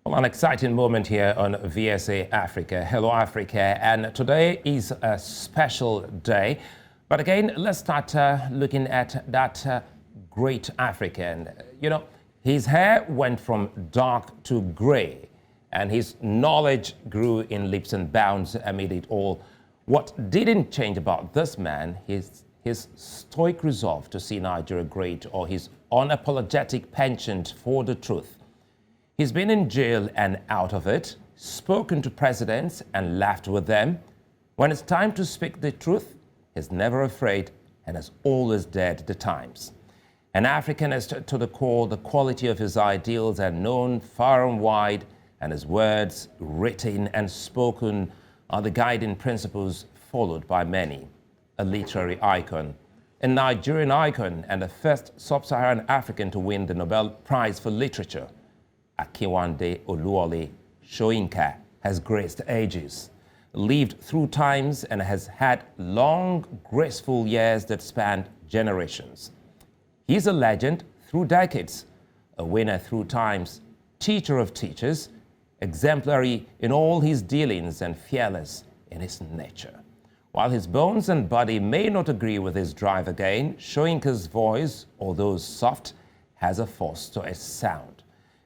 Well, an exciting moment here on VSA Africa. Hello, Africa. And today is a special day. But again, let's start looking at that great African. You know, his hair went from dark to gray, and his knowledge grew in leaps and bounds amid it all. What didn't change about this man is his stoic resolve to see Nigeria great, or his unapologetic penchant for the truth. He's been in jail and out of it, spoken to presidents and laughed with them. When it's time to speak the truth, he's never afraid and has always dared the times. An Africanist to the core, the quality of his ideals are known far and wide, and his words, written and spoken, are the guiding principles followed by many. A literary icon, a Nigerian icon, and the first sub-Saharan African to win the Nobel Prize for Literature. Akinwande Oluwole Soyinka has graced ages, lived through times, and has had long, graceful years that spanned generations. He's a legend through decades, a winner through times, teacher of teachers, exemplary in all his dealings and fearless in his nature. While his bones and body may not agree with his drive again, Soyinka's voice, although soft, has a force to its sound.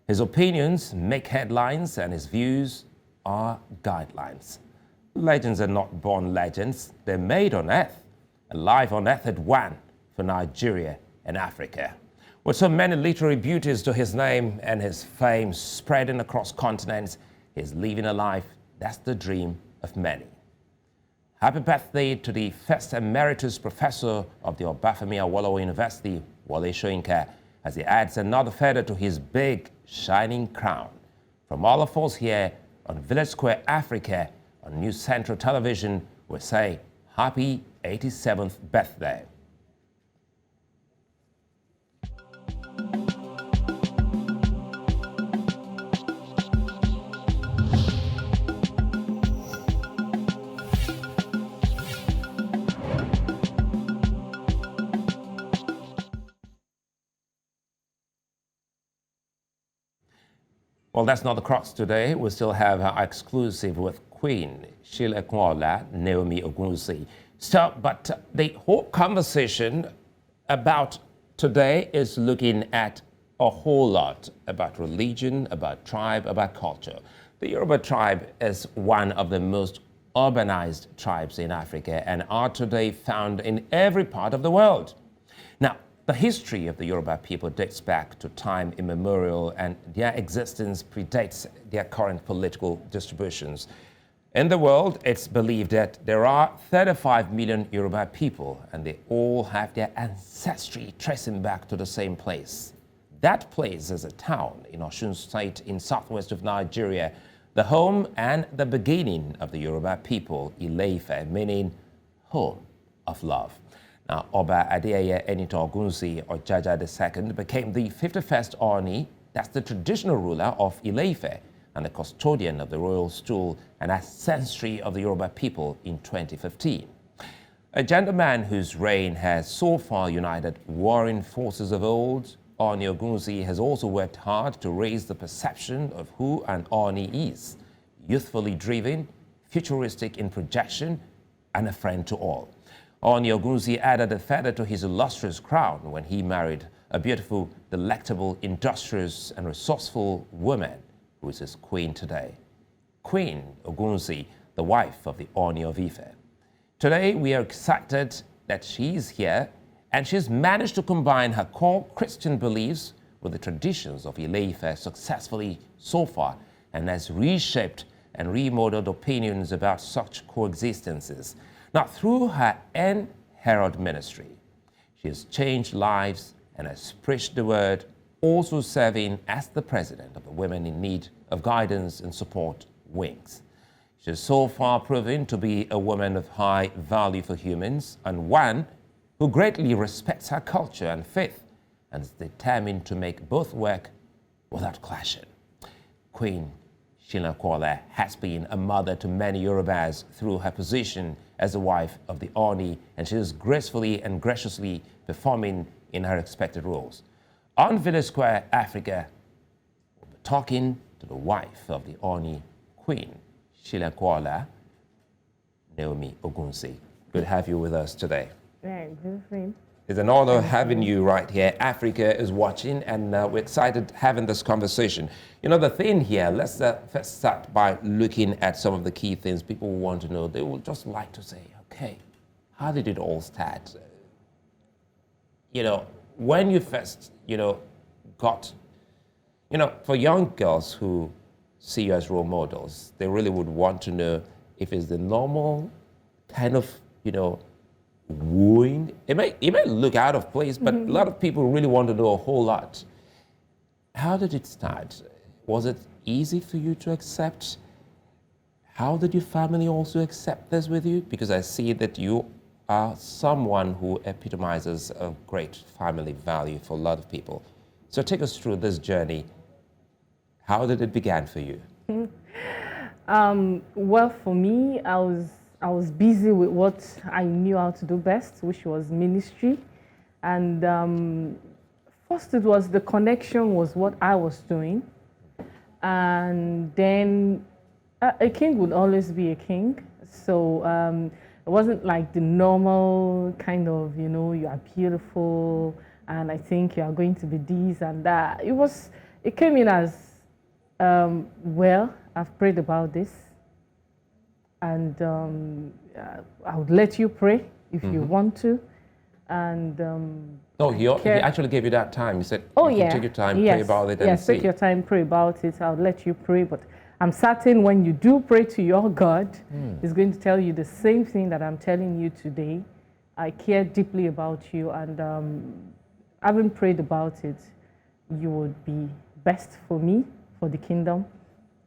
His opinions make headlines, and his views are guidelines. Legends are not born legends, they're made on earth, alive on earth at one for Nigeria and Africa. With so many literary beauties to his name and his fame spreading across continents, he's living a life that's the dream of many. Happy birthday to the first emeritus professor of the Obafemi Awolowo University, Wole Soyinka, as he adds another feather to his big, shining crown. From all of us here on Village Square Africa on News Central Television, we say happy 87th birthday. Well, that's not the crux today. We still have our exclusive with Queen Silekunola Naomi Ogunwusi. But the whole conversation about today is looking at a whole lot about religion, about tribe, about culture. The Europa Tribe is one of the most urbanized tribes in Africa and are today found in every part of the world. Now, the history of the Yoruba people dates back to time immemorial, and their existence predates their current political distributions. In the world, it's believed that there are 35 million Yoruba people, and they all have their ancestry tracing back to the same place. That place is a town in Osun State in southwest of Nigeria, the home and the beginning of the Yoruba people, Ile-Ife, meaning home of love. Now, Oba Adeyeye Enito Ogunwusi Ojaja II became the 51st Ooni, that's the traditional ruler of Ile-Ife and the custodian of the royal stool and ancestry of the Yoruba people in 2015. A gentleman whose reign has so far united warring forces of old, Ooni Ogunwusi has also worked hard to raise the perception of who an Ooni is, youthfully driven, futuristic in projection, and a friend to all. Ooni Ogunwusi added a feather to his illustrious crown when he married a beautiful, delectable, industrious, and resourceful woman who is his queen today. Queen Ogunwusi, the wife of the Ooni of Ife. Today, we are excited that she is here, and she's managed to combine her core Christian beliefs with the traditions of Ile-Ife successfully so far, and has reshaped and remodeled opinions about such coexistences. Now, through her En-Heralds Ministry, she has changed lives and has preached the word, also serving as the president of the Women in Need of Guidance and Support WINGS. She has so far proven to be a woman of high value for humans and one who greatly respects her culture and faith and is determined to make both work without clashing. Queen Silekunola has been a mother to many Yorubas through her position as the wife of the Ooni, and she is gracefully and graciously performing in her expected roles. On Village Square Africa, we'll be talking to the wife of the Ooni Queen, Silekunola Naomi Ogunwusi. Good to have you with us today. Right, good. It's an honor having you right here. Africa is watching, and we're excited having this conversation. You know, the thing here, let's first start by looking at some of the key things people want to know. They would just like to say, okay, how did it all start? You know, when you first, got, for young girls who see you as role models, they really would want to know if it's the normal kind of, wooing. It may look out of place, but a lot of people really want to know a whole lot. How did it start? Was it easy for you to accept? How did your family also accept this with you? Because I see that you are someone who epitomizes a great family value for a lot of people. So take us through this journey. How did it begin for you? Well, for me, I was busy with what I knew how to do best, which was ministry. And first it was the connection was what I was doing. And then a king would always be a king. So it wasn't like the normal kind of, you are beautiful and I think you are going to be this and that. It came in as, well, I've prayed about this. And I would let you pray if you want to. And he actually gave you that time. He said, take your time, yes, pray about it, and see. Take your time, pray about it. I'll let you pray. But I'm certain when you do pray to your God, He's going to tell you the same thing that I'm telling you today. I care deeply about you, and having prayed about it, you would be best for me, for the kingdom,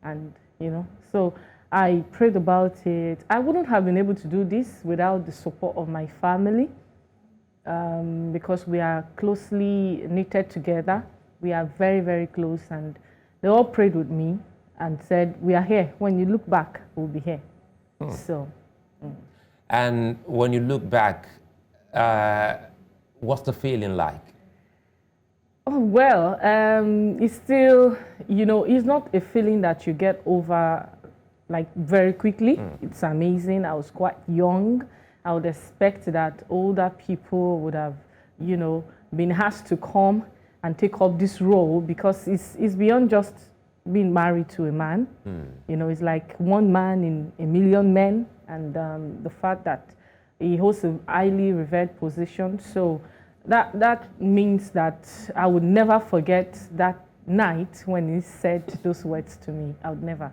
and so. I prayed about it. I wouldn't have been able to do this without the support of my family because we are closely knitted together. We are very, very close, and they all prayed with me and said, we are here. When you look back, we'll be here. So. And when you look back, what's the feeling like? Oh, well, it's still, it's not a feeling that you get over like very quickly. It's amazing. I was quite young. I would expect that older people would have, been asked to come and take up this role because it's beyond just being married to a man. It's like one man in a million men, and the fact that he holds a highly revered position. So that means that I would never forget that night when he said those words to me. I would never.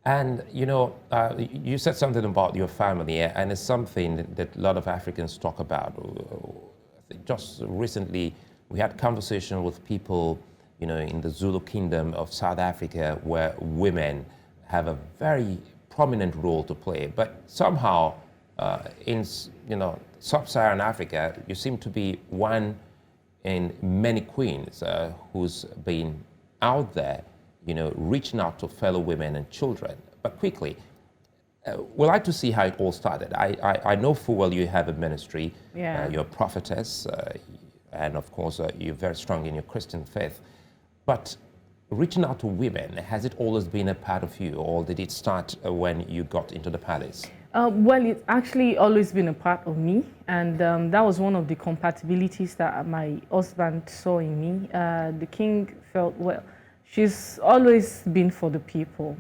And, you said something about your family, and it's something that a lot of Africans talk about. Just recently, we had conversation with people, in the Zulu kingdom of South Africa, where women have a very prominent role to play. But somehow, in, sub-Saharan Africa, you seem to be one in many queens who's been out there, reaching out to fellow women and children. But quickly, we'd like to see how it all started. I know full well you have a ministry. You're a prophetess, and of course, you're very strong in your Christian faith. But reaching out to women, has it always been a part of you, or did it start when you got into the palace? Well, it's actually always been a part of me, and that was one of the compatibilities that my husband saw in me. The king felt, well, she's always been for the people.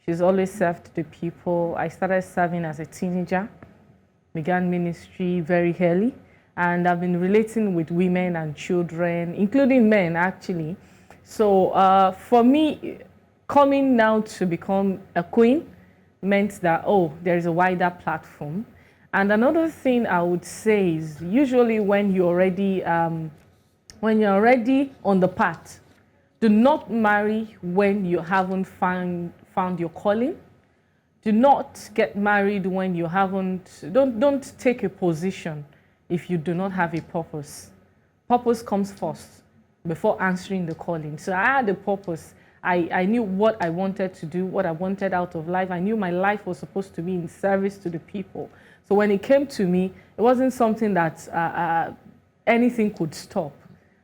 She's always served the people. I started serving as a teenager, began ministry very early, and I've been relating with women and children, including men, actually. So for me, coming now to become a queen meant that, there is a wider platform. And another thing I would say is usually when you're already on the path, do not marry when you haven't found your calling. Do not get married when you haven't, don't take a position if you do not have a purpose. Purpose comes first before answering the calling. So I had a purpose. I knew what I wanted to do, what I wanted out of life. I knew my life was supposed to be in service to the people. So when it came to me, it wasn't something that anything could stop.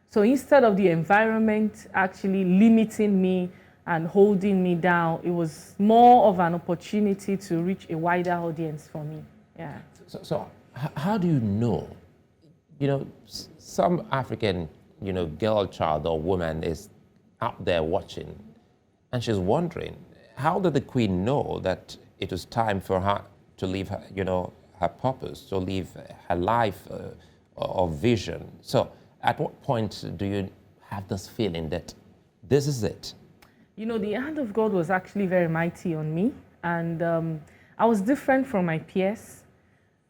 So instead of the environment actually limiting me and holding me down. It was more of an opportunity to reach a wider audience for me. Yeah. So how do you know? You know, some African, you know, girl, child, or woman is out there watching, and she's wondering, how did the Queen know that it was time for her to leave her, you know, her purpose, to leave her life or vision? So at what point do you have this feeling that this is it? You know, the hand of God was actually very mighty on me, and I was different from my peers.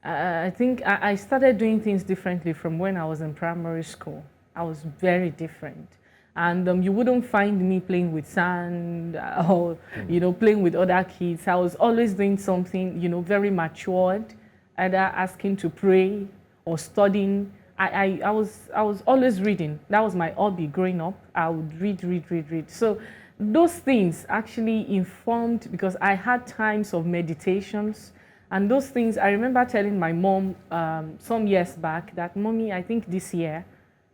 I think I started doing things differently from when I was in primary school. I was very different. And you wouldn't find me playing with sand or, you know, playing with other kids. I was always doing something, you know, very matured, either asking to pray or studying. I was always reading. That was my hobby growing up. I would read. So those things actually informed, because I had times of meditations. And those things, I remember telling my mom some years back that, Mommy, I think this year,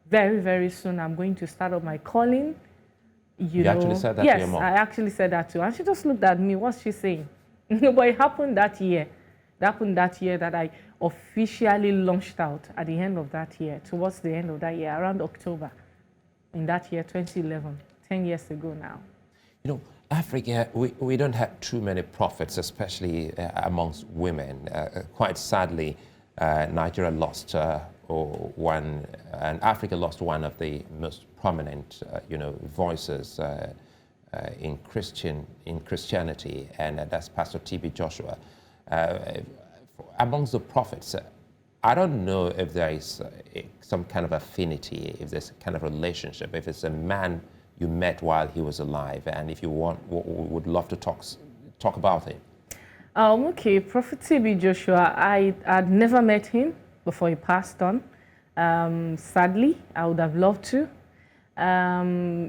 very, very soon, I'm going to start up my calling. You know, actually said that yes, to your mom? I actually said that to her. And she just looked at me, what's she saying? But it happened that year. It happened that year that I officially launched out at the end of that year, towards the end of that year, around October, in that year, 2011, 10 years ago now. You know, Africa, we don't have too many prophets, especially amongst women. Quite sadly, Nigeria lost and Africa lost one of the most prominent, you know, voices in Christianity, and that's Pastor T.B. Joshua. Amongst the prophets, I don't know if there is some kind of affinity, if there's a kind of relationship, if it's a man you met while he was alive, and if you would love to talk about him. Okay, Prophet T.B. Joshua, I had never met him before he passed on. Sadly, I would have loved to.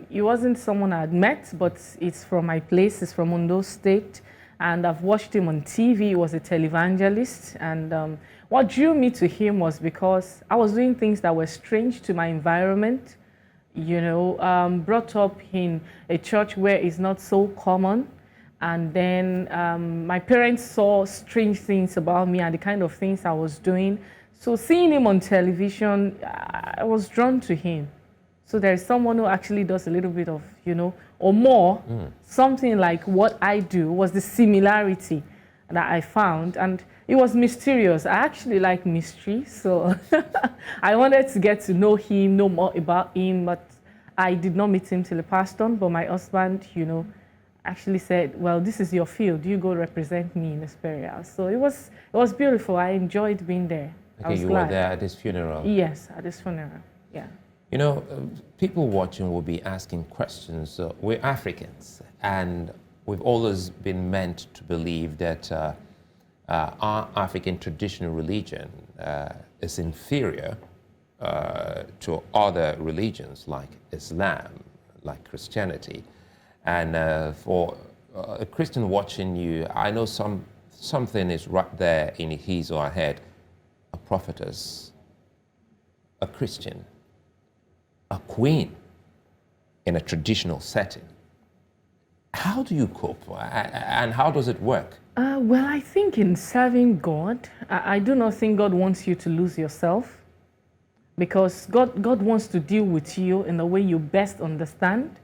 He wasn't someone I had met, but it's from my place, it's from Ondo State, and I've watched him on TV. He was a televangelist, and what drew me to him was because I was doing things that were strange to my environment. You know, brought up in a church where it's not so common. And then my parents saw strange things about me and the kind of things I was doing. So seeing him on television, I was drawn to him. So there's someone who actually does a little bit of, you know, or more, something like what I do, was the similarity that I found. And it was mysterious. I actually like mystery, so I wanted to get to know him, know more about him, but I did not meet him till he passed on. But my husband, you know, actually said, well, this is your field. You go represent me in this burial. So it was beautiful. I enjoyed being there. Okay, you were there at his funeral? Yes, at his funeral, yeah. You know, people watching will be asking questions. We're Africans, and we've always been meant to believe that our African traditional religion is inferior to other religions like Islam, like Christianity. And for a Christian watching you, I know something is right there in his or her head. A prophetess, a Christian, a queen in a traditional setting. How do you cope, and how does it work? Well, I think in serving God, I do not think God wants you to lose yourself, because God wants to deal with you in the way you best understand,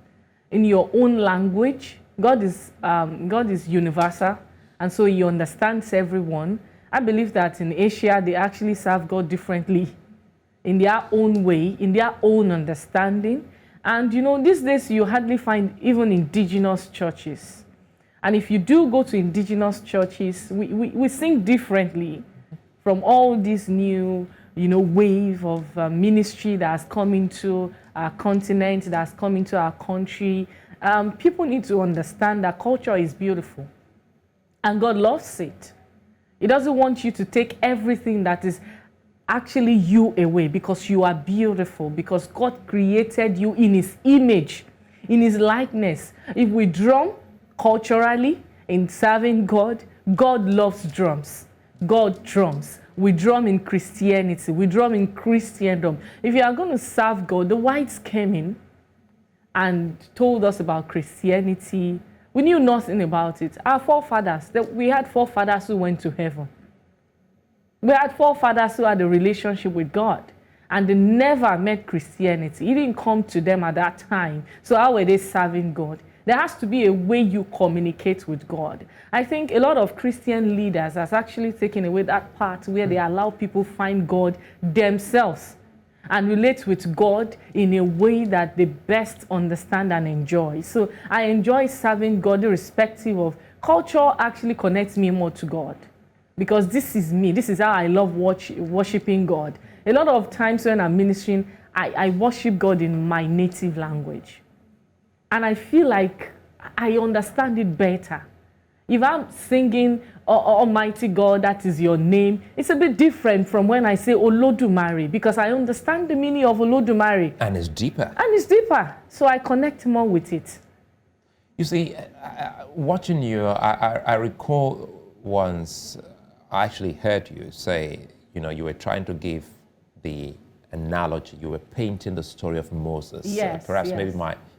in your own language. God is universal, and so He understands everyone. I believe that in Asia, they actually serve God differently, in their own way, in their own understanding. And you know, these days you hardly find even indigenous churches. And if you do go to indigenous churches, we sing differently from all this new, you know, wave of ministry that has come into our continent, that has come into our country. People need to understand that culture is beautiful, and God loves it. He doesn't want you to take everything that is actually you away, because you are beautiful, because God created you in His image, in His likeness. If we drum culturally in serving God, God loves drums. God drums. We drum in Christianity. We drum in Christendom. If you are going to serve God, the whites came in and told us about Christianity. We knew nothing about it. Our forefathers, we had forefathers who went to heaven. We had forefathers who had a relationship with God, and they never met Christianity. It didn't come to them at that time. So how were they serving God? There has to be a way you communicate with God. I think a lot of Christian leaders has actually taken away that part where they allow people find God themselves and relate with God in a way that they best understand and enjoy. So I enjoy serving God irrespective of culture. Actually connects me more to God, because this is me. This is how I love worshiping God. A lot of times when I'm ministering, I worship God in my native language. And I feel like I understand it better. If I'm singing Almighty God, that is your name, it's a bit different from when I say Olodumare, because I understand the meaning of Olodumare. And it's deeper. And it's deeper. So I connect more with it. You see, watching you, I recall once I actually heard you say, you were trying to give the analogy, you were painting the story of Moses. Yes, perhaps yes. maybe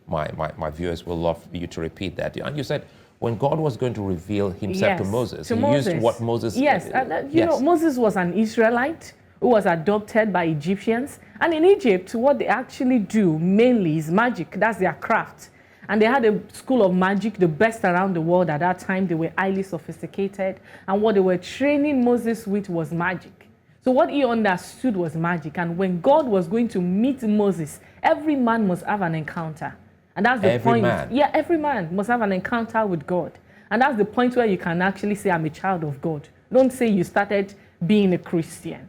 my viewers will love you to repeat that. And you said, when God was going to reveal himself to Moses, he used what Moses... Yes, you know, Moses was an Israelite who was adopted by Egyptians. And in Egypt, what they actually do mainly is magic. That's their craft. And they had a school of magic, the best around the world at that time. They were highly sophisticated. And what they were training Moses with was magic. So what he understood was magic. And when God was going to meet Moses, every man must have an encounter. And that's the point. Man. Yeah, every man must have an encounter with God. And that's the point where you can actually say, I'm a child of God. Don't say you started being a Christian.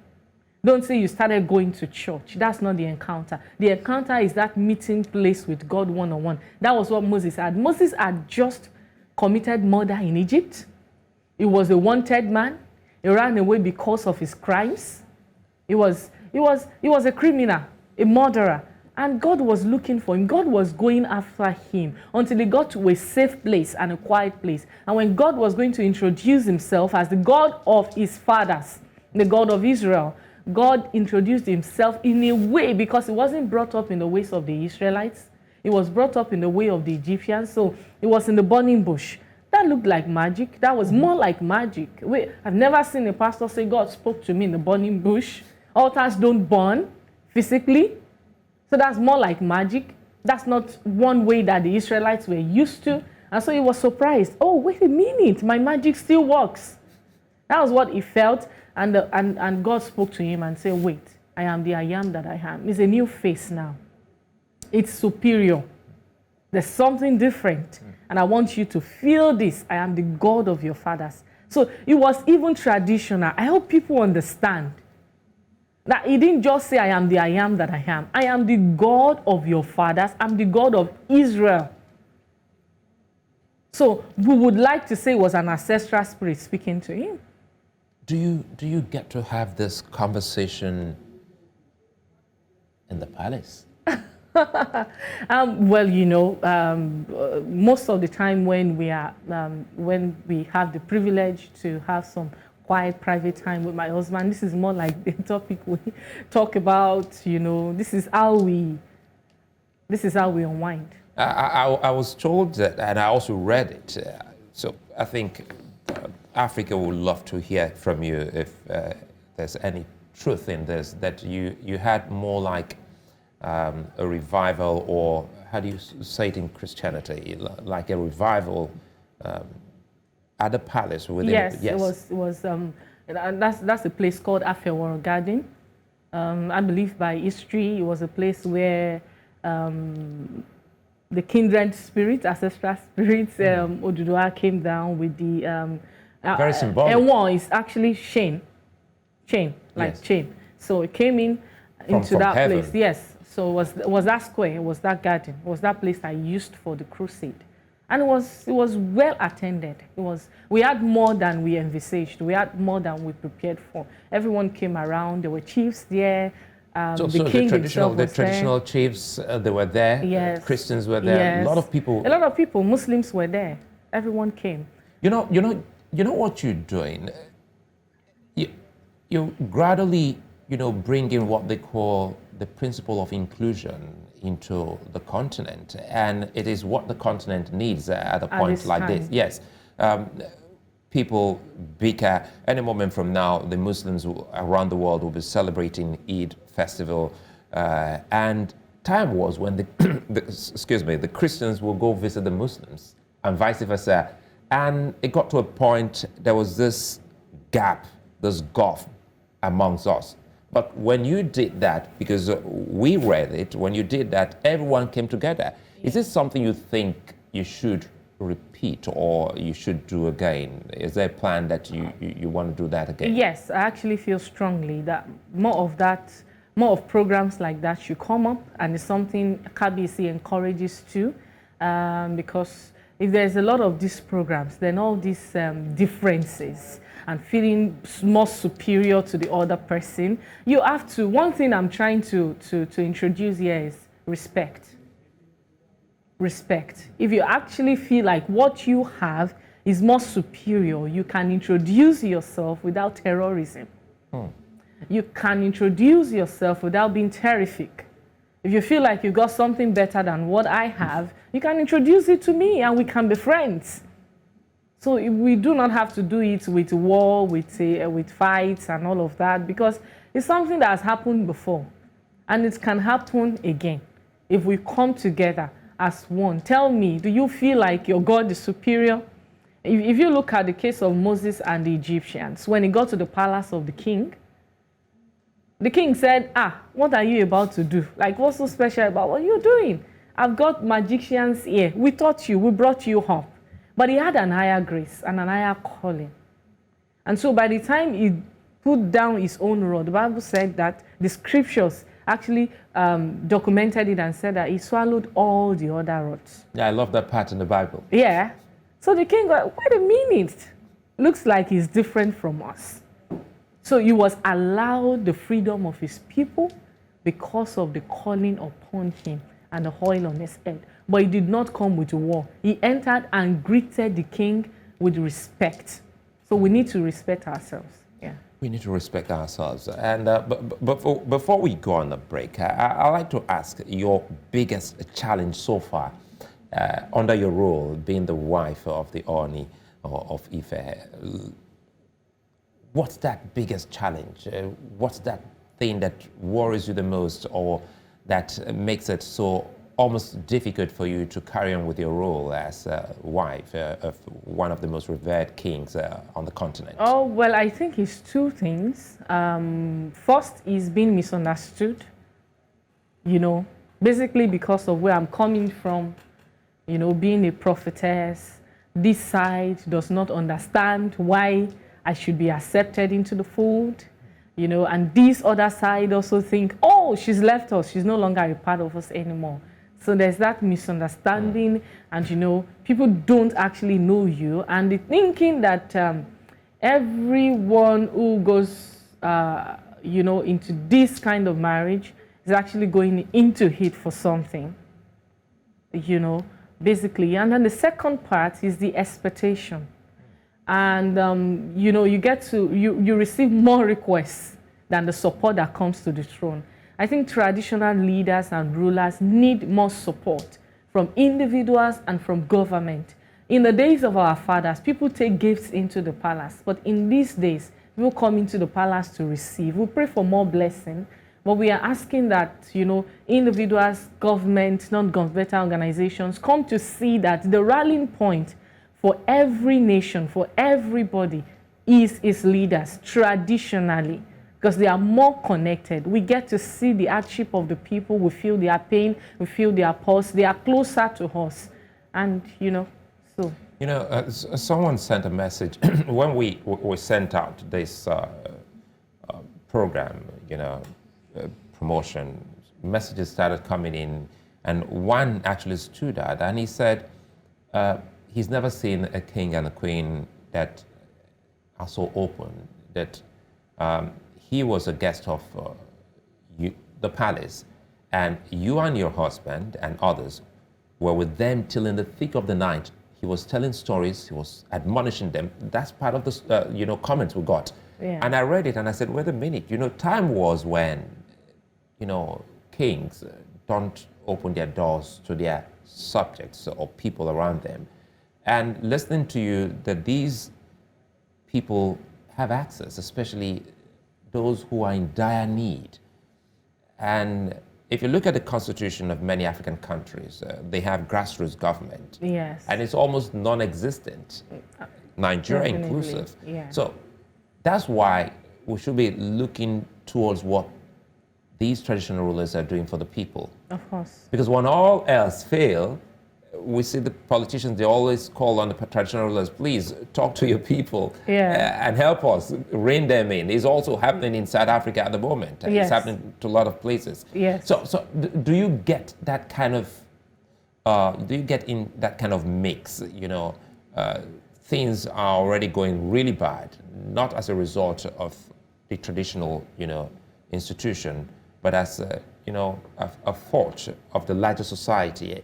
Don't say you started going to church. That's not the encounter. The encounter is that meeting place with God one-on-one. That was what Moses had. Moses had just committed murder in Egypt. He was a wanted man. He ran away because of his crimes. He was a criminal, a murderer. And God was looking for him. God was going after him until he got to a safe place and a quiet place. And when God was going to introduce himself as the God of his fathers, the God of Israel, God introduced himself in a way, because he wasn't brought up in the ways of the Israelites. He was brought up in the way of the Egyptians. So he was in the burning bush. That looked like magic. That was more like magic. I've never seen a pastor say, God spoke to me in the burning bush. Altars don't burn physically. So that's more like magic. That's not one way that the Israelites were used to. And so he was surprised. Oh, wait a minute, my magic still works. That was what he felt. And God spoke to him and said, wait, I am the I am that I am. It's a new face now. It's superior. There's something different. And I want you to feel this. I am the God of your fathers. So it was even traditional. I hope people understand that he didn't just say, I am the I am that I am. I am the God of your fathers. I'm the God of Israel. So we would like to say it was an ancestral spirit speaking to him. Do you get to have this conversation in the palace? Well, you know, most of the time when we have the privilege to have some quiet, private time with my husband, this is more like the topic we talk about. You know, this is how we unwind. I was told that, and I also read it. So I think Africa would love to hear from you if there's any truth in this, that you had more like a revival, or how do you say it in Christianity, like a revival at the palace within. Yes, it was that's a place called Afeworo Garden. I believe by history it was a place where the kindred spirits, ancestral spirits, Oduduwa came down with the very symbolic. Ewan is actually chain, like yes. chain. So it came into that heaven. place. Yes. So it was that square, it was that garden, it was that place I used for the crusade. And it was well attended. We had more than we envisaged. We had more than we prepared for. Everyone came around. There were chiefs there. The king himself was traditional chiefs, they were there. Yes. Christians were there. Yes. A lot of people. Muslims were there. Everyone came. You know what you're doing. You gradually, bring in what they call the principle of inclusion into the continent, and it is what the continent needs at a point like this. Yes, people bicker. Any moment from now, the Muslims around the world will be celebrating Eid festival, and time was when the Christians will go visit the Muslims, and vice versa. And it got to a point, there was this gap, this gulf amongst us. But when you did that, because we read it, when you did that, everyone came together. Is this something you think you should repeat or you should do again? Is there a plan that you want to do that again? Yes, I actually feel strongly that more of programs like that should come up, and it's something KBC encourages too, because if there's a lot of these programs, then all these differences and feeling more superior to the other person, you have to, one thing I'm trying to introduce here is respect. Respect. If you actually feel like what you have is more superior, you can introduce yourself without terrorism. You can introduce yourself without being terrific. If you feel like you got something better than what I have, you can introduce it to me and we can be friends. So we do not have to do it with war, with fights and all of that, because it's something that has happened before and it can happen again if we come together as one. Tell me, do you feel like your God is superior? If you look at the case of Moses and the Egyptians, when he got to the palace of the king said, what are you about to do? Like, what's so special about what you're doing? I've got magicians here. We taught you, we brought you up. But he had an higher grace and an higher calling. And so by the time he put down his own rod, the Bible said that the scriptures actually documented it and said that he swallowed all the other rods. Yeah, I love that part in the Bible. Yeah. So the king got, wait a minute. Looks like he's different from us. So he was allowed the freedom of his people because of the calling upon him and the oil on his head. But he did not come with war. He entered and greeted the king with respect. So we need to respect ourselves. Yeah. We need to respect ourselves. And before we go on the break, I'd like to ask your biggest challenge so far under your role, being the wife of the Ooni of Ife. What's that biggest challenge? What's that thing that worries you the most, or that makes it so almost difficult for you to carry on with your role as a wife of one of the most revered kings on the continent? Oh, well, I think it's two things. First is being misunderstood, basically because of where I'm coming from, being a prophetess. This side does not understand why I should be accepted into the fold, and this other side also think, oh, she's left us, she's no longer a part of us anymore. So there's that misunderstanding, and people don't actually know you, and the thinking that everyone who goes, into this kind of marriage is actually going into it for something, basically. And then the second part is the expectation. And, you get to, you receive more requests than the support that comes to the throne. I think traditional leaders and rulers need more support from individuals and from government. In the days of our fathers, people take gifts into the palace. But in these days, people come into the palace to receive. We pray for more blessing. But we are asking that, individuals, government, non-governmental organizations come to see that the rallying point for every nation, for everybody, is its leaders, traditionally, because they are more connected. We get to see the hardship of the people. We feel their pain. We feel their pulse. They are closer to us. And, so. Someone sent a message when we sent out this program, promotion, messages started coming in, and one actually stood out, and he said, he's never seen a king and a queen that are so open, that he was a guest of the palace, and you and your husband and others were with them till in the thick of the night. He was telling stories, he was admonishing them. That's part of the comments we got. Yeah. And I read it and I said, wait a minute, time was when, kings don't open their doors to their subjects or people around them. And listening to you, that these people have access, especially those who are in dire need. And if you look at the constitution of many African countries, they have grassroots government. Yes. And it's almost non-existent, Nigeria Definitely. inclusive. Yeah. So that's why we should be looking towards what these traditional rulers are doing for the people. Of course. Because when all else fail, we see the politicians, they always call on the traditional rulers, please talk to your people and help us rein them in. It's also happening in South Africa at the moment. Yes. It's happening to a lot of places. Yes. So do you get that kind of, do you get in that kind of mix, things are already going really bad, not as a result of the traditional, institution, but as, a fault of the larger society.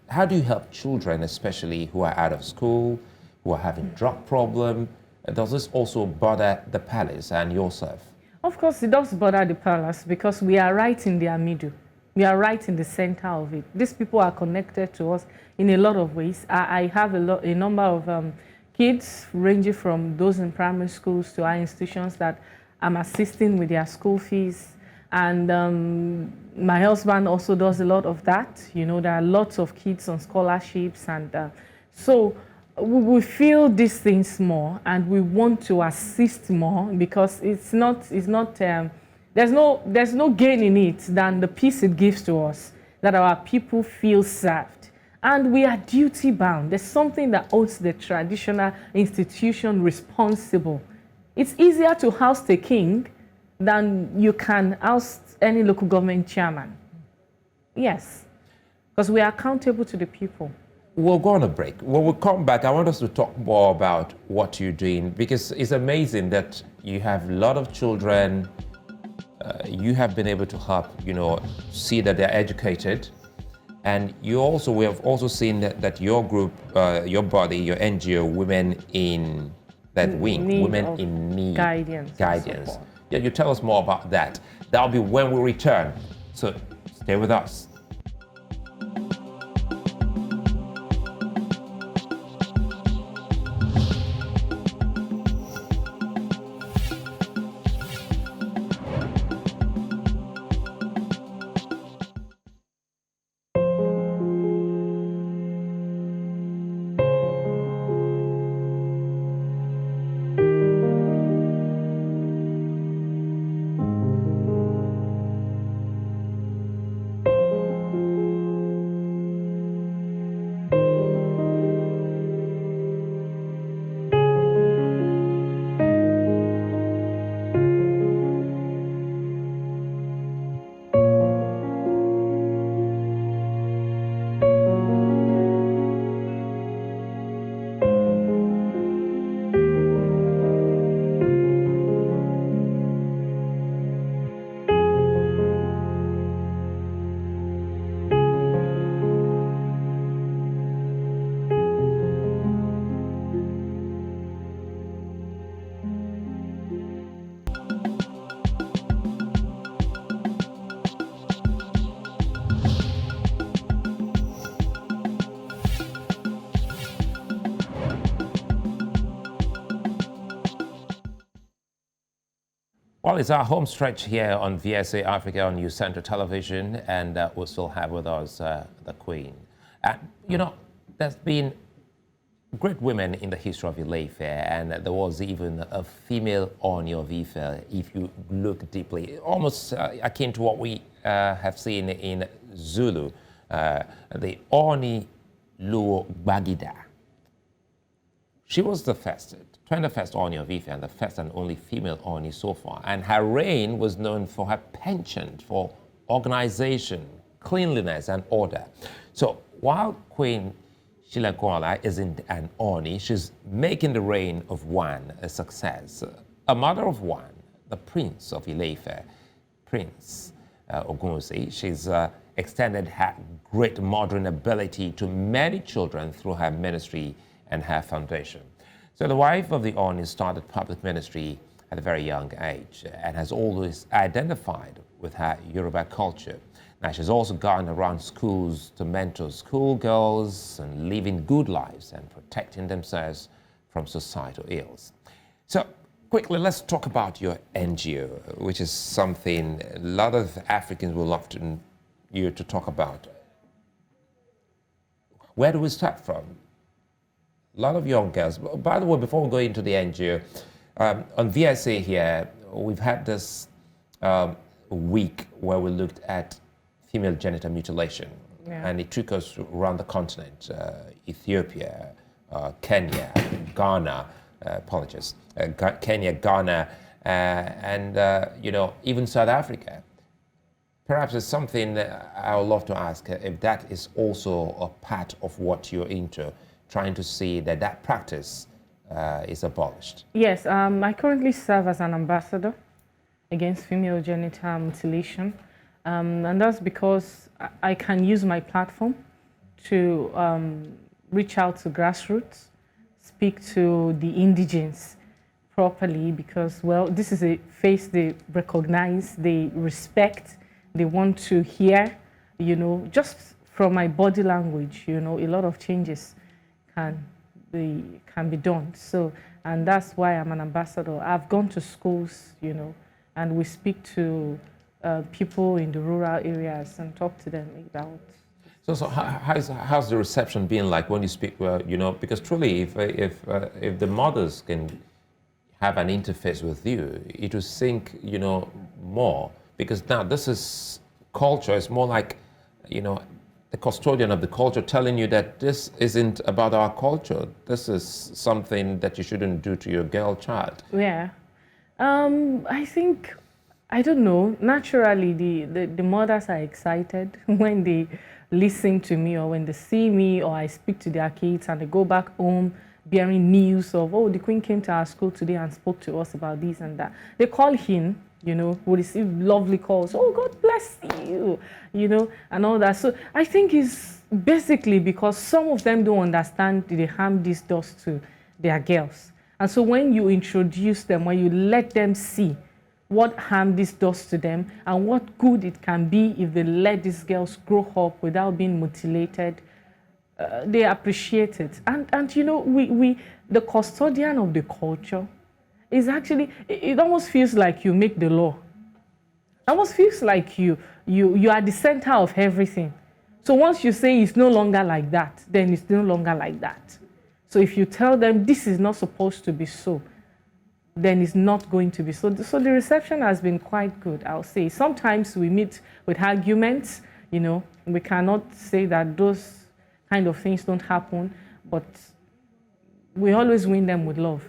How do you help children, especially who are out of school, who are having drug problem? Does this also bother the palace and yourself? Of course, it does bother the palace because we are right in their middle. We are right in the center of it. These people are connected to us in a lot of ways. I have a number of kids ranging from those in primary schools to our institutions that I'm assisting with their school fees. And my husband also does a lot of that. There are lots of kids on scholarships. And so we feel these things more and we want to assist more because there's no gain in it than the peace it gives to us, that our people feel served. And we are duty bound. There's something that holds the traditional institution responsible. It's easier to oust a king than you can oust any local government chairman. Yes, because we are accountable to the people. We'll go on a break. When we come back, I want us to talk more about what you're doing, because it's amazing that you have a lot of children. You have been able to help, see that they're educated. And we have also seen that your group, your body, your NGO, Women in that Wing, Women in Need. Guidance. Yeah, you tell us more about that. That'll be when we return. So stay with us. Well, it's our home stretch here on VSA Africa on News Center Television, and we'll still have with us the Queen. There's been great women in the history of Ife, and there was even a female Ooni of Ife, if you look deeply, almost akin to what we have seen in Zulu, the Ooni Luo Bagida. She was the first 21st Ooni of Ife and the first and only female Ooni so far. And her reign was known for her penchant for organization, cleanliness, and order. So while Queen Silekunola isn't an Ooni, she's making the reign of one a success. A mother of one, the Prince of Ife, Prince Ogunwusi, she's extended her great mothering ability to many children through her ministry and her foundation. So the wife of the Ooni started public ministry at a very young age and has always identified with her Yoruba culture. Now, she's also gone around schools to mentor schoolgirls and living good lives and protecting themselves from societal ills. So, quickly, let's talk about your NGO, which is something a lot of Africans will love you to talk about. Where do we start from? A lot of young girls. By the way, before we go into the NGO, on VSA here, we've had this week where we looked at female genital mutilation, and it took us around the continent, Ethiopia, Kenya, Ghana, Kenya, Ghana, and even South Africa. Perhaps it's something that I would love to ask if that is also a part of what you're into, trying to see that that practice is abolished. Yes, I currently serve as an ambassador against female genital mutilation. And that's because I can use my platform to reach out to grassroots, speak to the indigents properly, because, well, this is a face they recognize, they respect, they want to hear, just from my body language, a lot of changes can be done. So, and that's why I'm an ambassador. I've gone to schools, and we speak to people in the rural areas and talk to them about. So how's the reception been like when you speak? Because truly, if the mothers can have an interface with you, it will sink, more. Because now this is culture. It's more like, the custodian of the culture telling you that this isn't about our culture. This is something that you shouldn't do to your girl child. Yeah, I think. I don't know. Naturally, the mothers are excited when they listen to me or when they see me or I speak to their kids and they go back home bearing news of, oh, the Queen came to our school today and spoke to us about this and that. They call him, we receive lovely calls. Oh, God bless you, and all that. So I think it's basically because some of them don't understand the harm this does to their girls. And so when you introduce them, when you let them see what harm this does to them and what good it can be if they let these girls grow up without being mutilated, they appreciate it. And we the custodian of the culture is actually, it almost feels like you make the law. It almost feels like you are the center of everything. So once you say it's no longer like that, then it's no longer like that. So if you tell them this is not supposed to be so, then it's not going to be. So the reception has been quite good, I'll say. Sometimes we meet with arguments, we cannot say that those kind of things don't happen, but we always win them with love.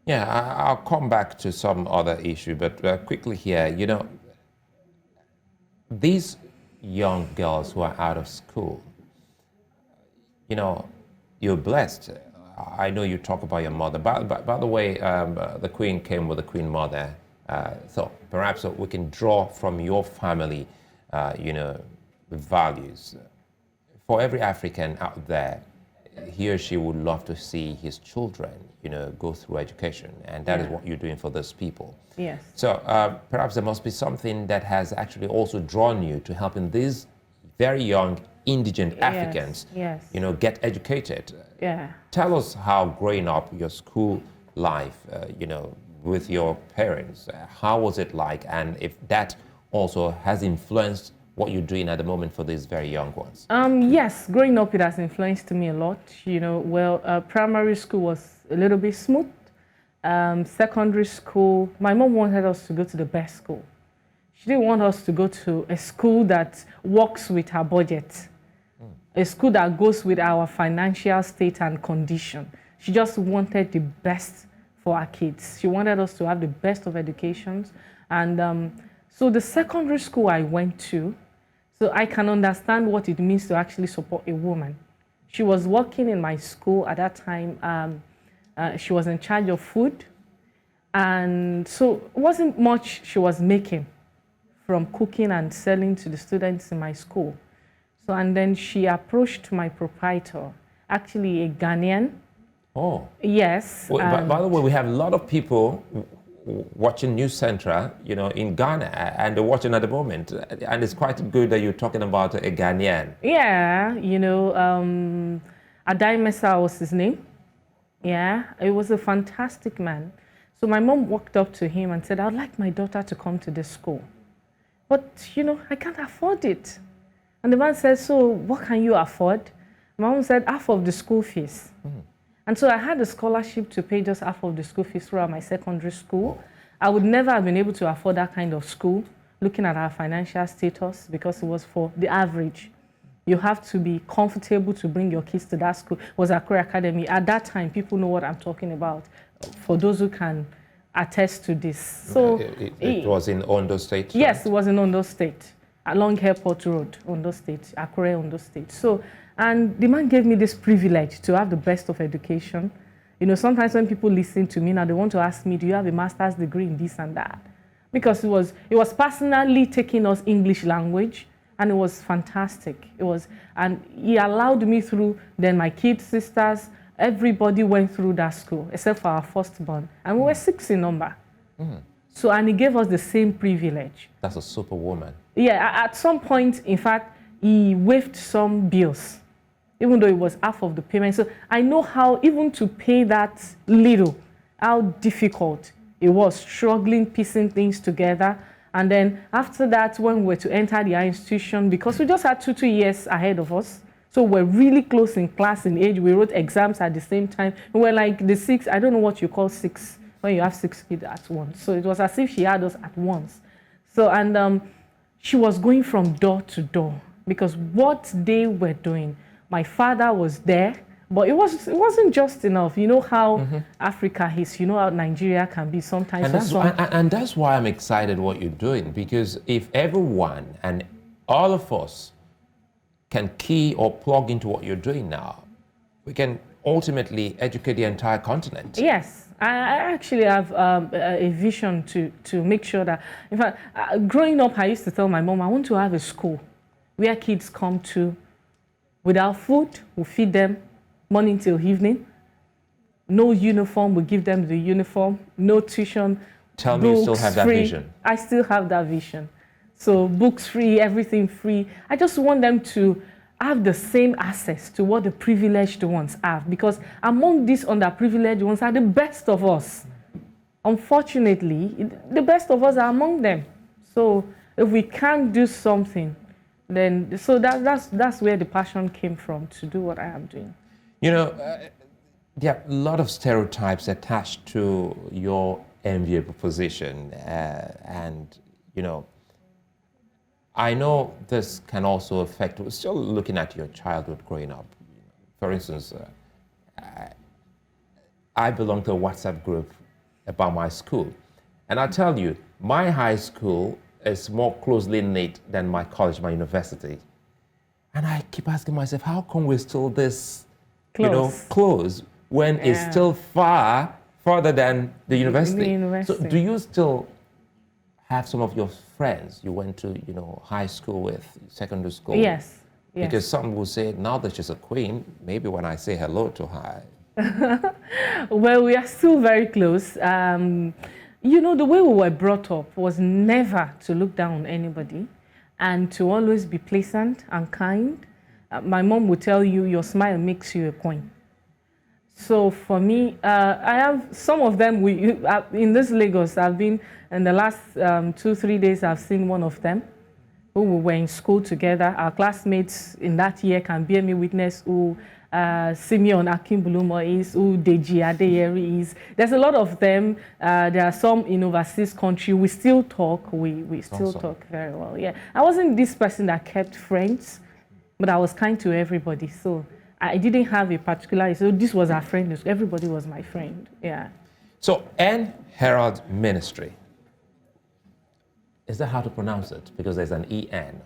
Yeah, I'll come back to some other issue, but quickly here, these young girls who are out of school, you're blessed. I know you talk about your mother. By the way, the Queen came with the Queen Mother. So perhaps we can draw from your family, values. For every African out there, he or she would love to see his children, go through education. And that is what you're doing for those people. Yes. So perhaps there must be something that has actually also drawn you to helping these very young indigent Africans, get educated. Yeah. Tell us how growing up your school life, with your parents, how was it like? And if that also has influenced what you're doing at the moment for these very young ones. Yes, growing up, it has influenced me a lot. Primary school was a little bit smooth. Secondary school, my mom wanted us to go to the best school. She didn't want us to go to a school that works with her budget, a school that goes with our financial state and condition. She just wanted the best for our kids. She wanted us to have the best of educations. And so the secondary school I went to, so I can understand what it means to actually support a woman. She was working in my school at that time. She was in charge of food. And so it wasn't much she was making from cooking and selling to the students in my school. So, and then she approached my proprietor, actually a Ghanaian. Oh. Yes. Well, by the way, we have a lot of people watching News Central, you know, in Ghana, and they're watching at the moment. And it's quite good that you're talking about a Ghanaian. Yeah, you know, Adai Mesa was his name. Yeah, it was a fantastic man. So my mom walked up to him and said, I'd like my daughter to come to this school. But, you know, I can't afford it. And the man said, so what can you afford? My mom said, half of the school fees. And so I had a scholarship to pay just half of the school fees throughout my secondary school. I would never have been able to afford that kind of school, looking at our financial status, because it was for the average. You have to be comfortable to bring your kids to that school. It was Akure Academy. At that time, people know what I'm talking about, for those who can attest to this. So it was in Ondo State? Yes, right? it was in Ondo State, along Airport Road, Ondo State, Akure, Ondo State. So, and the man gave me this privilege to have the best of education. You know, sometimes when people listen to me now, they want to ask me, do you have a master's degree in this and that? Because it was personally taking us English language, and it was fantastic. It was, and he allowed me through, then my kids, sisters, everybody went through that school, except for our firstborn. And we were 6 in number. So, and he gave us the same privilege. That's a superwoman. Yeah, at some point, in fact, he waived some bills, even though it was half of the payment. So I know how, even to pay that little, how difficult it was, struggling, piecing things together. And then after that, when we were to enter the institution, because we just had 2 years ahead of us, so we're really close in class in age. We wrote exams at the same time. We were like the 6, I don't know what you call 6, when you have 6 kids at once. So it was as if she had us at once. So, and she was going from door to door, because what they were doing, my father was there, but it wasn't just enough. You know how Africa is, you know how Nigeria can be sometimes. And that's why I'm excited what you're doing, because if everyone and all of us can key or plug into what you're doing now, we can ultimately educate the entire continent. Yes, I actually have a vision to make sure that, in fact, growing up, I used to tell my mom, I want to have a school where kids come to without food, we feed them morning till evening, no uniform, we give them the uniform, no tuition. Tell me you still have that vision. I still have that vision. So books free, everything free. I just want them to have the same access to what the privileged ones have, because among these underprivileged ones are the best of us. Unfortunately, the best of us are among them. So if we can't do something, then so that's where the passion came from, to do what I am doing. You know, there are a lot of stereotypes attached to your enviable position, and you know, I know this can also affect, we're still looking at your childhood growing up. For instance, I belong to a WhatsApp group about my school. And I tell you, my high school is more closely knit than my college, my university. And I keep asking myself, how come we're still this, close when it's still farther than the university? So do you still have some of your friends you went to, high school with, secondary school? Yes. Because some will say, now that she's a queen, maybe when I say hello to her. Well, we are still very close. The way we were brought up was never to look down on anybody and to always be pleasant and kind. My mom would tell you, your smile makes you a queen. So for me, I have some of them, in this Lagos, I've been, in the last 2-3 days, I've seen one of them who we were in school together. Our classmates in that year can bear me witness who Simeon Akimbulumo is, who Deji Adeyeri is. There's a lot of them. There are some in overseas country. We still talk. We still talk very well. Yeah, I wasn't this person that kept friends, but I was kind to everybody. So I didn't have a particular, so this was our friend. Everybody was my friend, yeah. So En-Heralds Ministry, is that how to pronounce it? Because there's an E-N.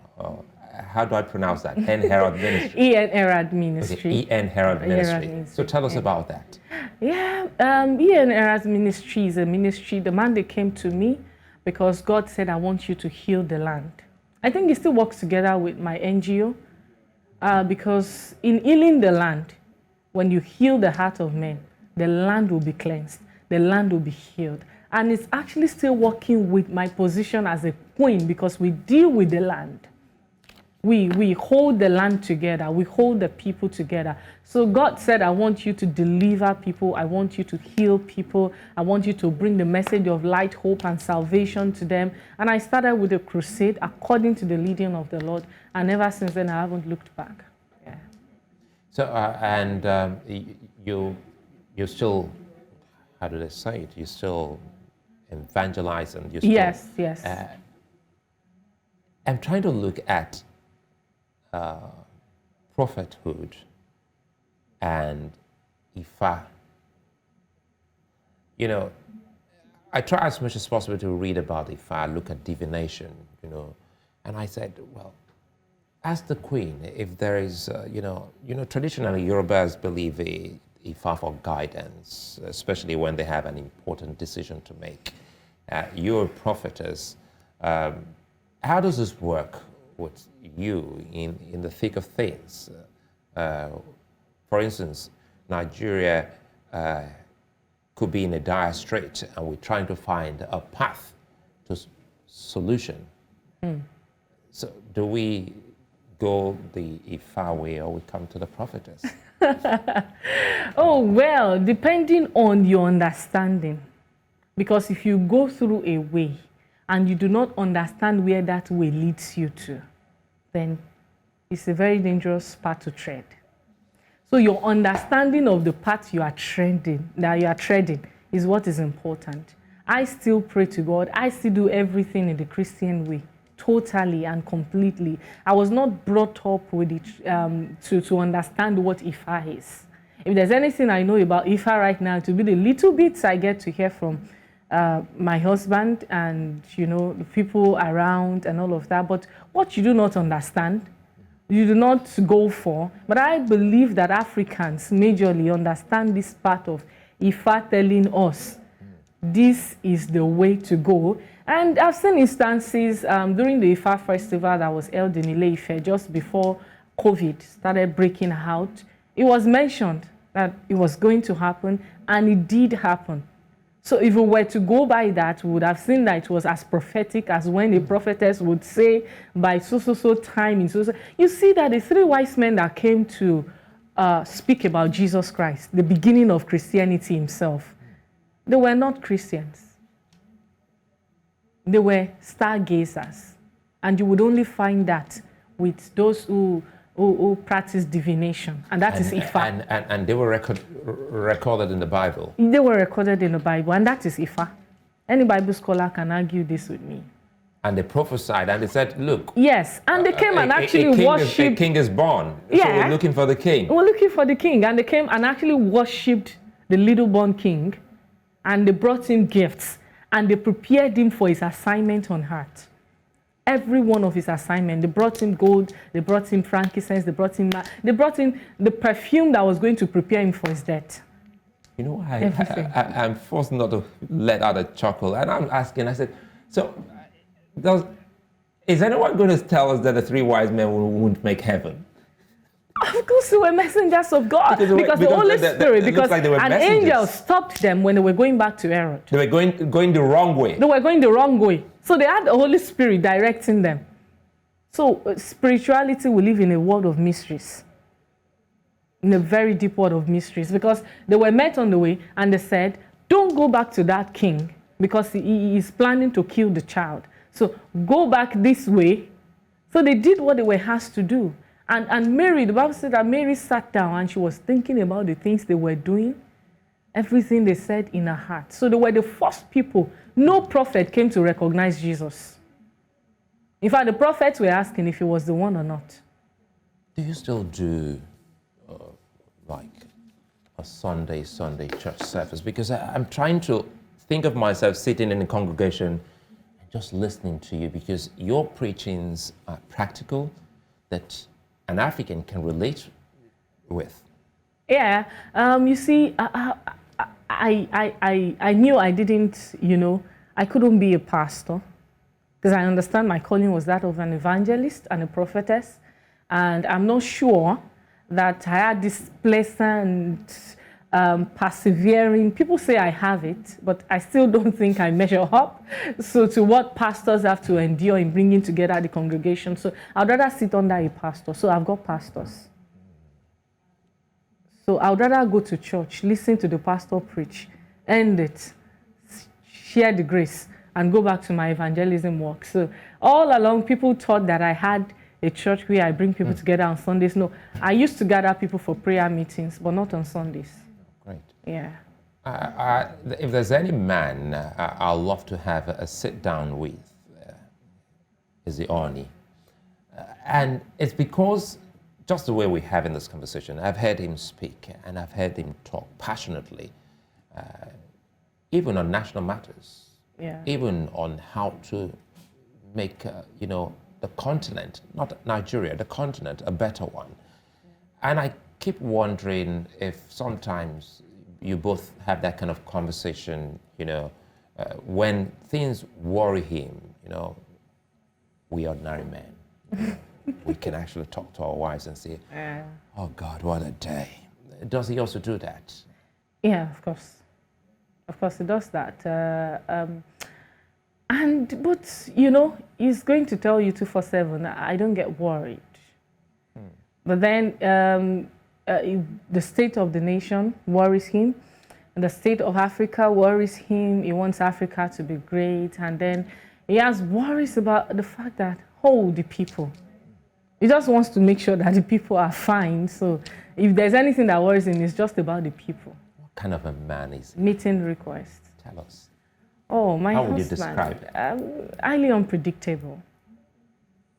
How do I pronounce that? En-Heralds Ministry. En-Heralds Ministry. Okay. En-Heralds Ministry. So tell us about that. Yeah, En-Heralds Ministry is a ministry. The mandate came to me because God said, I want you to heal the land. I think it still works together with my NGO. Because in healing the land, when you heal the heart of men, the land will be cleansed, the land will be healed. And it's actually still working with my position as a queen, because we deal with the land. We hold the land together. We hold the people together. So God said, I want you to deliver people. I want you to heal people. I want you to bring the message of light, hope, and salvation to them. And I started with a crusade according to the leading of the Lord. And ever since then, I haven't looked back. Yeah. So, you still, how do they say it? You still evangelize and you still... Yes, yes. I'm trying to look at prophethood and Ifa. You know, I try as much as possible to read about Ifa, look at divination, you know, and I said, well, as the queen, if there is, traditionally Yorubas believe Ifa for guidance, especially when they have an important decision to make. You're a prophetess. How does this work with you in the thick of things? For instance, Nigeria could be in a dire strait and we're trying to find a path to solution. So do we go the Ifa way or we come to the prophetess? Oh, well, depending on your understanding. Because if you go through a way and you do not understand where that way leads you to, then it's a very dangerous path to tread. So your understanding of the path you are treading, is what is important. I still pray to God. I still do everything in the Christian way, totally and completely. I was not brought up with it to understand what Ifa is. If there's anything I know about Ifa right now, to be the little bits I get to hear from my husband and, the people around and all of that. But what you do not understand, you do not go for. But I believe that Africans majorly understand this part of Ifa telling us this is the way to go. And I've seen instances during the Ifa festival that was held in Ile-Ife just before COVID started breaking out. It was mentioned that it was going to happen, and it did happen. So if we were to go by that, we would have seen that it was as prophetic as when a prophetess would say, by so time in so. You see that the three wise men that came to speak about Jesus Christ, the beginning of Christianity himself, they were not Christians. They were stargazers. And you would only find that with those who practice divination, and that is Ifa. And they were recorded in the Bible. They were recorded in the Bible, and that is Ifa. Any Bible scholar can argue this with me. And they prophesied, and they said, look. Yes, and they came and actually worshipped. A king is born, yeah, so we're looking for the king. We're looking for the king, and they came and actually worshipped the little born king, and they brought him gifts, and they prepared him for his assignment on earth. Every one of his assignments. They brought him gold, they brought him frankincense, they brought him the perfume that was going to prepare him for his death. You know, I'm forced not to let out a chuckle. And I'm asking, I said, so is anyone going to tell us that the three wise men wouldn't make heaven? Of course, they were messengers of God. Because the Holy Spirit, because an angel stopped them when they were going back to Herod. They were going the wrong way. They were going the wrong way. So they had the Holy Spirit directing them. So spirituality will live in a world of mysteries. In a very deep world of mysteries. Because they were met on the way and they said, don't go back to that king because he is planning to kill the child. So go back this way. So they did what they were asked to do. And Mary, the Bible said that Mary sat down and she was thinking about the things they were doing, everything they said in her heart. So they were the first people. No prophet came to recognize Jesus. In fact, the prophets were asking if he was the one or not. Do you still do like a Sunday church service? Because I'm trying to think of myself sitting in a congregation and just listening to you, because your preachings are practical, that an African can relate with. Yeah, you see, I knew I didn't, I couldn't be a pastor, because I understand my calling was that of an evangelist and a prophetess, and I'm not sure that I had this pleasant persevering. People say I have it, but I still don't think I measure up. So to what pastors have to endure in bringing together the congregation. So I'd rather sit under a pastor. So I've got pastors. So I'd rather go to church, listen to the pastor preach, end it, share the grace, and go back to my evangelism work. So all along, people thought that I had a church where I bring people together on Sundays. No, I used to gather people for prayer meetings, but not on Sundays. Great. Yeah. If there's any man I'd love to have a sit down with, is the Ooni. And it's because just the way we're having this conversation, I've heard him speak and I've heard him talk passionately, even on national matters, even on how to make, the continent, not Nigeria, the continent, a better one. And I keep wondering if sometimes you both have that kind of conversation, when things worry him, we ordinary men. We can actually talk to our wives and say, oh God, what a day. Does he also do that? Yeah, of course. Of course he does that. But he's going to tell you 24/7, I don't get worried. But then the state of the nation worries him. And the state of Africa worries him. He wants Africa to be great. And then he has worries about the fact that, the people. He just wants to make sure that the people are fine. So if there's anything that worries him, it's just about the people. What kind of a man is he? Meeting request. Tell us. Oh, my husband. How would you describe? Highly unpredictable.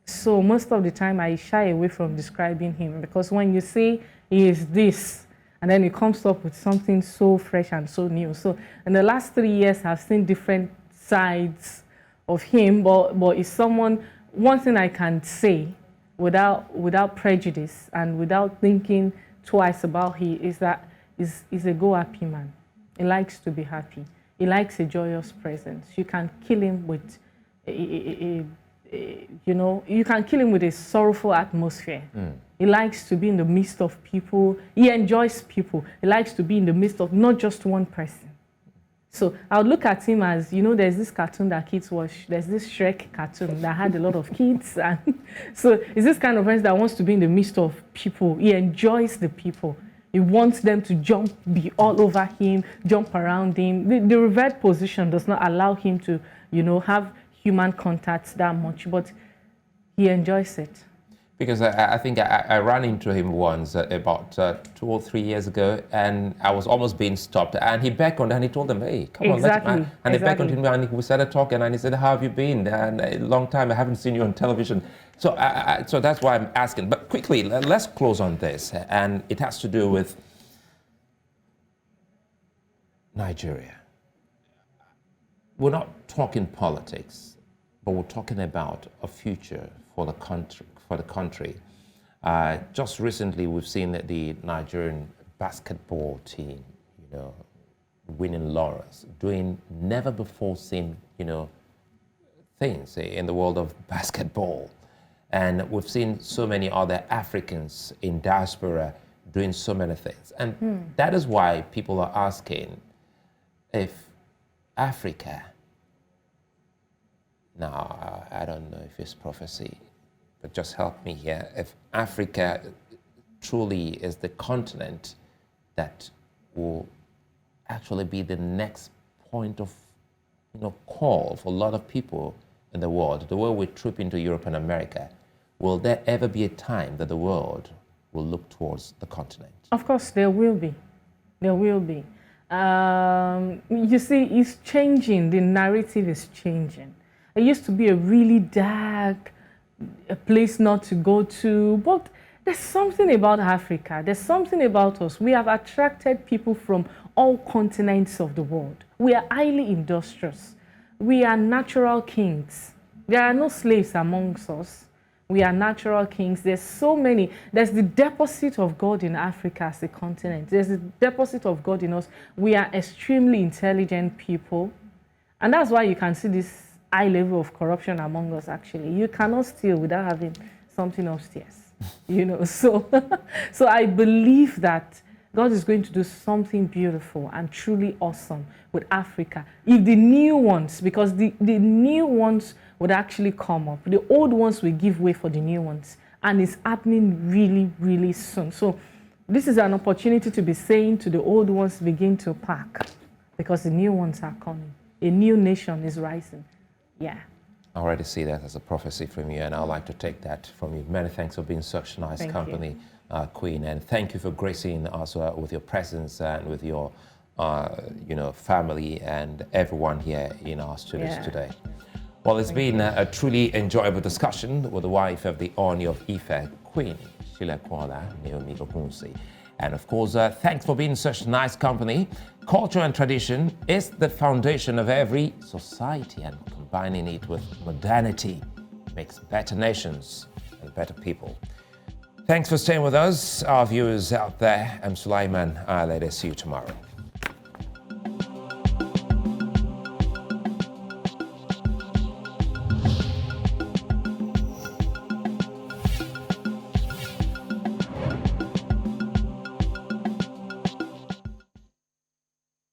So most of the time I shy away from describing him, because when you say he is this, and then he comes up with something so fresh and so new. So in the last 3 years, I've seen different sides of him, but it's someone, one thing I can say without prejudice and without thinking twice about is that he's a go-happy man. He likes to be happy. He likes a joyous presence. You can kill him with you can kill him with a sorrowful atmosphere. He likes to be in the midst of people. He enjoys people. He likes to be in the midst of not just one person. So I would look at him as, there's this cartoon that kids watch. There's this Shrek cartoon that had a lot of kids. And so he's this kind of person that wants to be in the midst of people. He enjoys the people. He wants them to be all over him, jump around him. The revered position does not allow him to, have human contacts that much, but he enjoys it. Because I think I ran into him once about 2 or 3 years ago, and I was almost being stopped. And he beckoned and he told them, hey, come on, let's man. And he beckoned to me and we started talking and he said, how have you been? And a long time, I haven't seen you on television. So, so that's why I'm asking. But quickly, let's close on this. And it has to do with Nigeria. We're not talking politics, but we're talking about a future for the country. Just recently, we've seen that the Nigerian basketball team, winning laurels, doing never before seen, things in the world of basketball. And we've seen so many other Africans in diaspora doing so many things. And that is why people are asking if Africa, now I don't know if it's prophecy, but just help me here. If Africa truly is the continent that will actually be the next point of call for a lot of people in the world, the way we troop into Europe and America, will there ever be a time that the world will look towards the continent? Of course, there will be. There will be. You see, it's changing. The narrative is changing. It used to be a really dark place not to go to, but there's something about Africa. There's something about us. We have attracted people from all continents of the world. We are highly industrious. We are natural kings. There are no slaves amongst us. We are natural kings. There's so many. There's the deposit of God in Africa as a continent. There's the deposit of God in us. We are extremely intelligent people. And that's why you can see this high level of corruption among us, actually. You cannot steal without having something upstairs, So I believe that God is going to do something beautiful and truly awesome with Africa. If the new ones, because the new ones would actually come up, the old ones will give way for the new ones. And it's happening really, really soon. So this is an opportunity to be saying to the old ones, begin to pack, because the new ones are coming. A new nation is rising. Yeah. I already see that as a prophecy from you, and I'd like to take that from you. Many thanks for being such nice company, Queen, and thank you for gracing us with your presence and with your, family and everyone here in our studios today. Well, it's been a truly enjoyable discussion with the wife of the Ooni of Ife, Queen Silekunola Naomi Ogunwusi. And of course, thanks for being such nice company. Culture and tradition is the foundation of every society, and combining it with modernity makes better nations and better people. Thanks for staying with us, our viewers out there. I'm Sulaiman Aledeh. See you tomorrow.